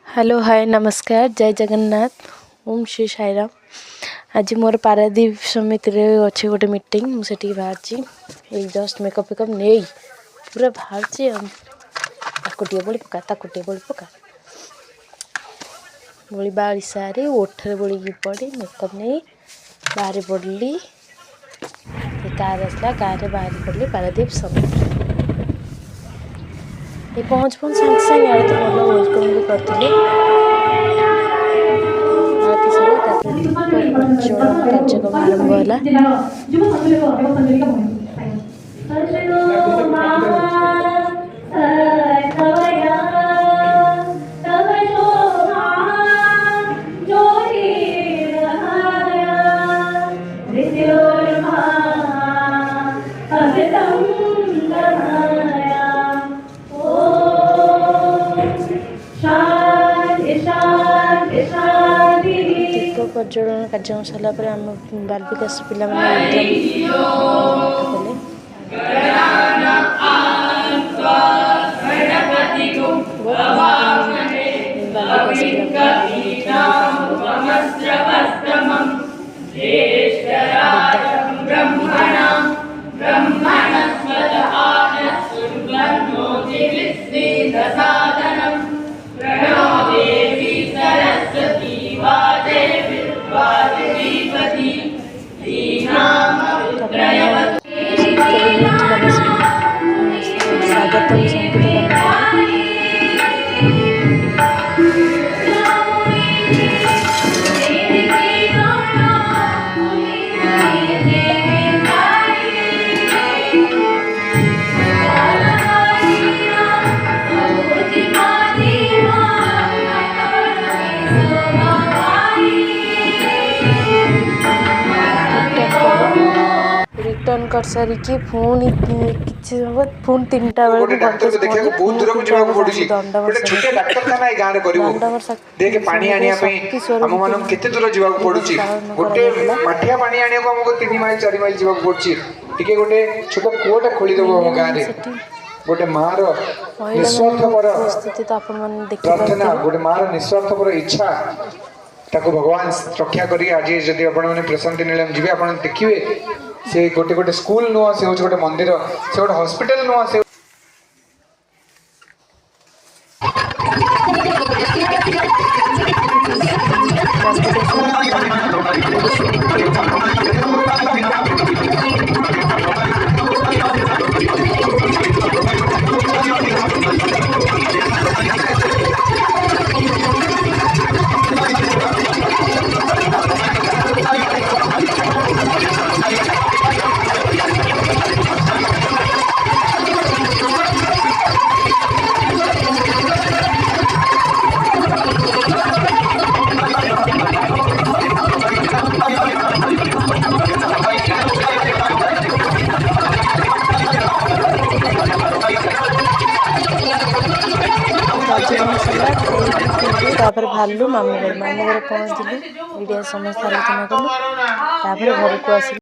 Hello hi नमस्कार जय जगन्नाथ ओम श्री साईराम। आज मोर पारादीप समिति रे अच्छे गोटे मीटिंग मुझे बाहर जस्ट मेकअप फेकअप नहीं पूरा बाहर ताकुटे बोली पका ताकुटे बोली पका बोली बाहरी सारी ओठरे बोली पड़ी मेकअप नहीं बाहर पड़ली कार आसला कार बाहर पड़ली पारादीप समिति ये पहुँच सागे सागे आड़े तो भल वेलकम भी करते कार्यक्रम आरंभ पर्यटन कार्यक्रम सारा पर आम बाल विकास पिला स्वागतम संगीत रिटर्न कर सारिकी पुणी किसी पुणी 3टा बेले गोटे मार निस्वार्थपर प्रार्थना गोटे मार निस्वार्थपर इच्छा ताको भगवान रक्षा करी आज जदि आपण माने प्रशांति नीलम जीवे आपण देखिए से गोटे गोटे स्कूल नुआ से गोटे मंदिर से गोटे हॉस्पिटल नुआ से भालू मामू घर पहुँचलु मीडिया समस्त आलोचना कलु घर को आस।